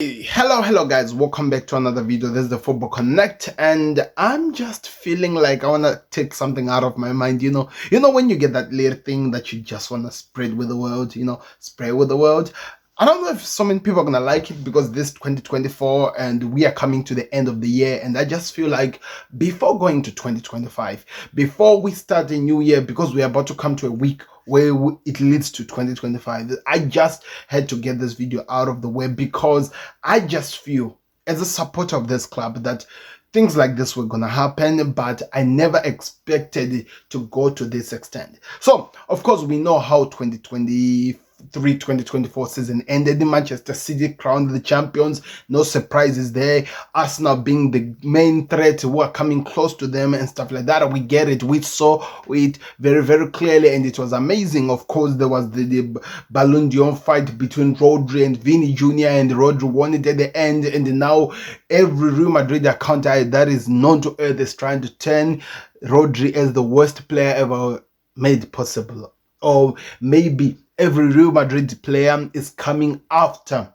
Hello guys, welcome back to another video. This is the Football Connect, and I'm just feeling like I want to take something out of my mind. When you get that little thing that you just want to spread with the world, spray with the world. I don't know if so many people are gonna like it because this 2024 and we are coming to the end of the year, and I just feel like before going to 2025, before we start a new year, because we're about to come to a week where it leads to 2025, I just had to get this video out of the way because I just feel as a supporter of this club that things like this were gonna happen, but I never expected it to go to this extent. So of course we know how 2024 season ended. Manchester City crowned the champions, no surprises there. Arsenal being the main threat, who are coming close to them and stuff like that. We get it, we saw it very clearly, and it was amazing. Of course there was the Ballon d'Or fight between Rodri and Vini Jr., and Rodri won it at the end, and now every Real Madrid account that is known to earth is trying to turn Rodri as the worst player ever made possible, or maybe every Real Madrid player is coming after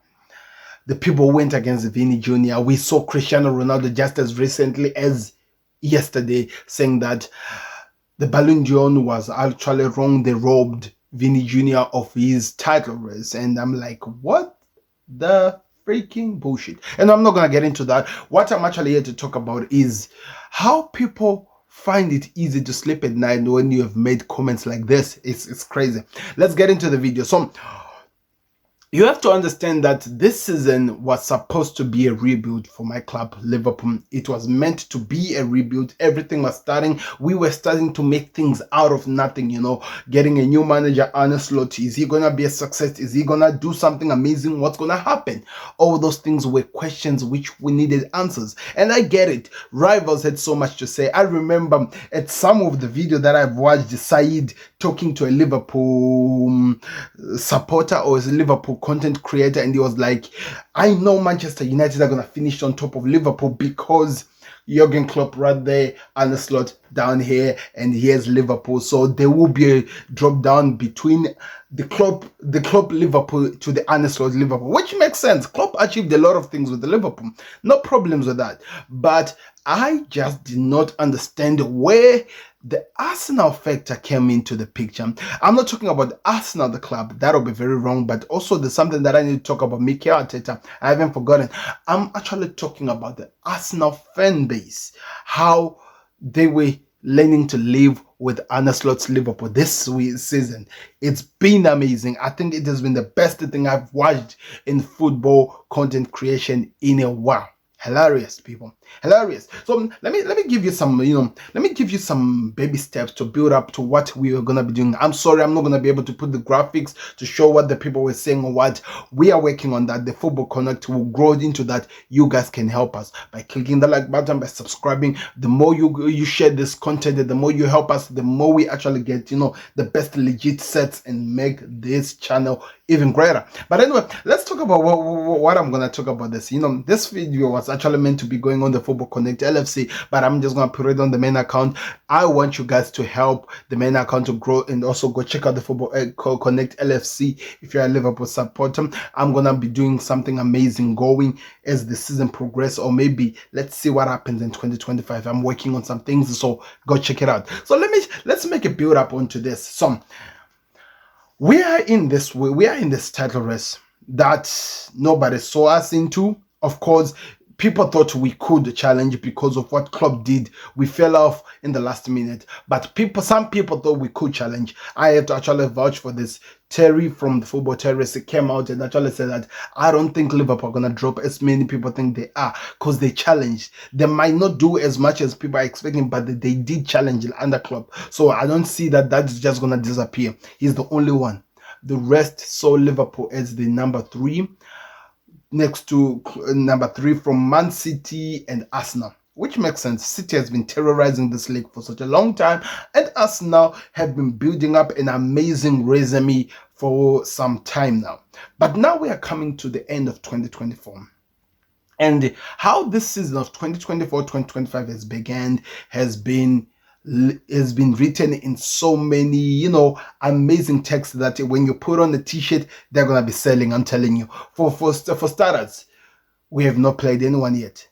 the people who went against Vini Jr. We saw Cristiano Ronaldo just as recently as yesterday saying that the Ballon d'Or was actually wrong. They robbed Vini Jr. of his title race. And I'm like, what the freaking bullshit? And I'm not going to get into that. What I'm actually here to talk about is how people find it easy to sleep at night when you have made comments like this. It's crazy. Let's get into the video. So you have to understand that this season was supposed to be a rebuild for my club, Liverpool. It was meant to be a rebuild. Everything was starting. We were starting to make things out of nothing, getting a new manager, Arne. Is he going to be a success? Is he going to do something amazing? What's going to happen? All those things were questions which we needed answers. And I get it. Rivals had so much to say. I remember at some of the video that I've watched, Said talking to a Liverpool supporter or a Liverpool content creator, and he was like, I know Manchester United are going to finish on top of Liverpool because Jurgen Klopp right there, Arne Slot down here, and here's Liverpool. So there will be a drop down between the Klopp Liverpool to the Arne Slot Liverpool, which makes sense. Klopp achieved a lot of things with the Liverpool, no problems with that. But I just did not understand where the Arsenal factor came into the picture. I'm not talking about Arsenal, the club. That'll be very wrong. But also there's something that I need to talk about. Mikel Arteta, I haven't forgotten. I'm actually talking about the Arsenal fan base. How they were learning to live with Arne Slot's Liverpool this season. It's been amazing. I think it has been the best thing I've watched in football content creation in a while. Hilarious, people, hilarious. So let me give you some baby steps to build up to what we are gonna be doing. I'm sorry, I'm not gonna be able to put the graphics to show what the people were saying or what we are working on. That the Football Connect will grow into that. You guys can help us by clicking the like button, by subscribing. The more you share this content, the more you help us, the more we actually get the best legit sets and make this channel even greater. But anyway, let's talk about what I'm gonna talk about this. This video was actually meant to be going on the Football Connect LFC, but I'm just gonna put it on the main account. I want you guys to help the main account to grow, and also go check out the Football Connect LFC if you're a Liverpool supporter. I'm gonna be doing something amazing going as the season progresses, or maybe let's see what happens in 2025. I'm working on some things, so go check it out. So let's make a build up onto this. So we are in this title race that nobody saw us into. Of course, people thought we could challenge because of what Klopp did. We fell off in the last minute, but some people thought we could challenge. I have to actually vouch for this. Terry from the Football Terrace came out and actually said that I don't think Liverpool are going to drop as many people think they are, because they challenged. They might not do as much as people are expecting, but they did challenge under Klopp. So I don't see that that's just going to disappear. He's the only one. The rest saw Liverpool as the number 3, next to number 3 from Man City and Arsenal, which makes sense. City has been terrorizing this league for such a long time, and Arsenal have been building up an amazing resume for some time now. But now we are coming to the end of 2024. And how this season of 2024-2025 has been written in so many, amazing texts that when you put on the t-shirt, they're gonna be selling. I'm telling you. For starters, we have not played anyone yet.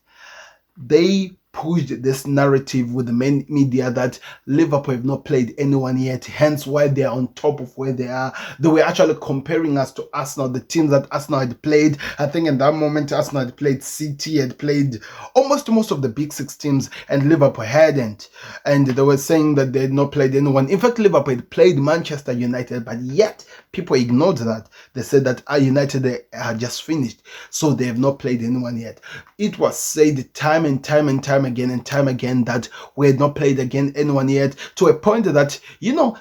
They pushed this narrative with the main media that Liverpool have not played anyone yet, hence why they are on top of where they are. They were actually comparing us to Arsenal, the teams that Arsenal had played. I think in that moment Arsenal had played City, had played almost most of the big six teams, and Liverpool hadn't. And they were saying that they had not played anyone. In fact, Liverpool had played Manchester United, but yet people ignored that. They said that United had just finished, so they have not played anyone yet. It was said time and time again that we had not played anyone yet, to a point that,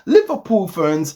Liverpool fans,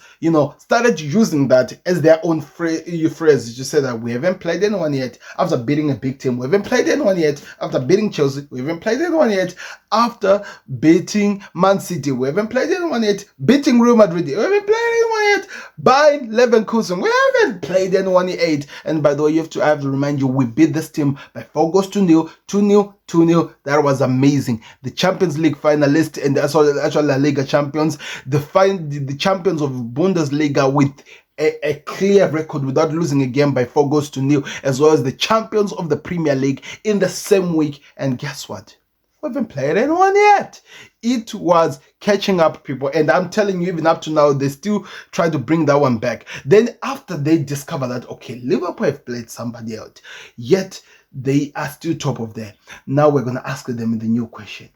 started using that as their own phrase to say that we haven't played anyone yet after beating a big team. We haven't played anyone yet after beating Chelsea. We haven't played anyone yet after beating Man City. We haven't played anyone yet beating Real Madrid. We haven't played anyone yet by Leverkusen. We haven't played anyone yet. And by the way, I have to remind you, we beat this team by 4 goals to 0, 2-0. That was amazing. The Champions League finalists and the actual La Liga champions, the champions of Bundesliga with a clear record without losing a game by 4 goals to 0, as well as the champions of the Premier League in the same week. And guess what? We haven't played anyone yet. It was catching up, people, and I'm telling you, even up to now, they still try to bring that one back. Then after they discover that, okay, Liverpool have played somebody out, yet they are still top of there. Now we're going to ask them the new question.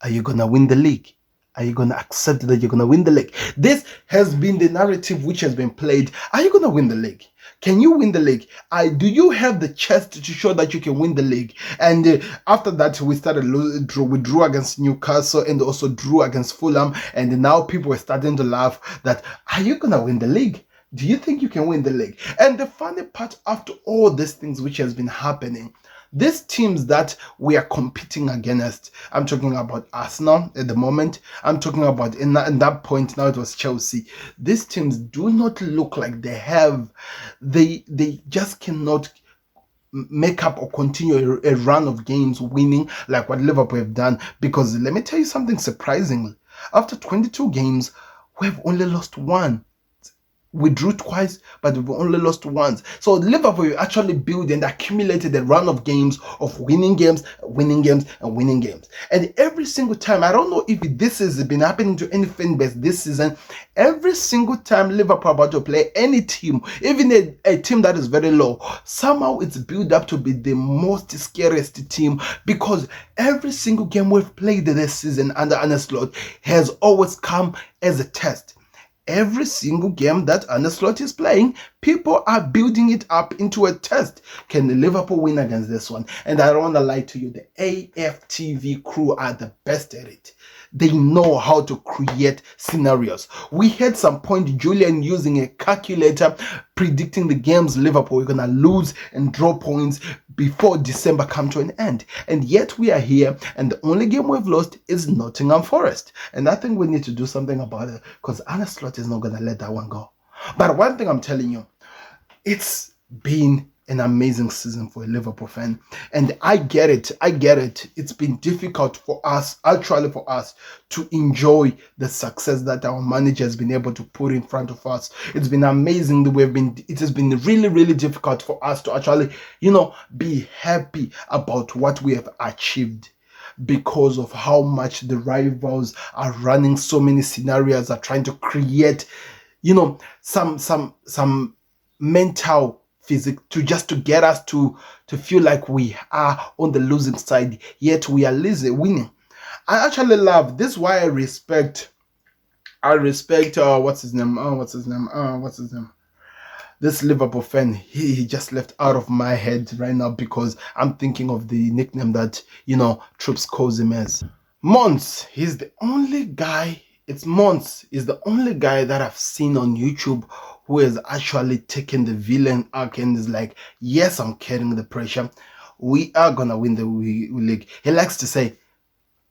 Are you going to win the league? Are you going to accept that you're going to win the league? This has been the narrative which has been played. Are you going to win the league? Can you win the league? Do you have the chest to show that you can win the league? And after that, we drew against Newcastle and also drew against Fulham. And now people are starting to laugh that, are you going to win the league? Do you think you can win the league? And the funny part, after all these things which has been happening, these teams that we are competing against, I'm talking about Arsenal at the moment, I'm talking about in that point now it was Chelsea. These teams do not look like they just cannot make up or continue a run of games winning like what Liverpool have done. Because let me tell you something surprisingly, after 22 games, we've only lost 1. We drew twice, but we've only lost once. So Liverpool actually built and accumulated a run of games of winning games. And every single time, I don't know if this has been happening to any fan base this season, every single time Liverpool about to play any team, even a team that is very low, somehow it's built up to be the most scariest team, because every single game we've played this season under Arne Slot has always come as a test. Every single game that Arne Slot is playing, people are building it up into a test. Can Liverpool win against this one? And I don't want to lie to you, the AFTV crew are the best at it. They know how to create scenarios. We had some point Julian using a calculator predicting the games Liverpool were going to lose and draw points before December come to an end. And yet we are here, and the only game we've lost is Nottingham Forest. And I think we need to do something about it, because Arne Slot is not going to let that one go. But one thing I'm telling you, it's been an amazing season for a Liverpool fan, and I get it. It's been difficult for us, actually for us, to enjoy the success that our manager has been able to put in front of us. It's been amazing that it has been really, really difficult for us to actually, be happy about what we have achieved, because of how much the rivals are running so many scenarios, are trying to create, some mental physics to get us to feel like we are on the losing side, yet we are winning. I actually love this. Why I respect what's his name? This Liverpool fan, he just left out of my head right now, because I'm thinking of the nickname that Troops calls him as. Mons. He's the only guy. Mons is the only guy that I've seen on YouTube who has actually taken the villain arc and is like, yes, I'm carrying the pressure. We are gonna win the league. He likes to say,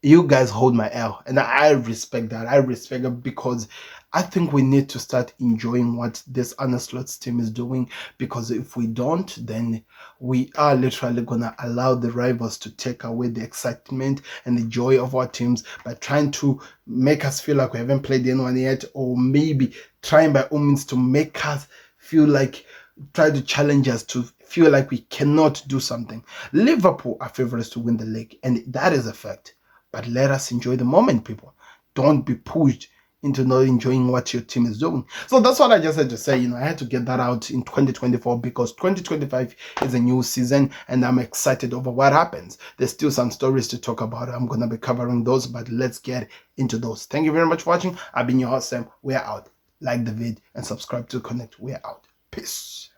you guys hold my L. And I respect that. I respect it, because I think we need to start enjoying what this Arne Slot's team is doing, because if we don't, then we are literally going to allow the rivals to take away the excitement and the joy of our teams by trying to make us feel like we haven't played anyone yet, or maybe trying by all means to make us feel like, try to challenge us to feel like we cannot do something. Liverpool are favorites to win the league, and that is a fact. But let us enjoy the moment, people. Don't be pushed into not enjoying what your team is doing. So that's what I just had to say. I had to get that out in 2024 because 2025 is a new season and I'm excited over what happens. There's still some stories to talk about. I'm going to be covering those, but let's get into those. Thank you very much for watching. I've been your host, Sam. We're out. Like the vid and subscribe to Connect. We're out. Peace.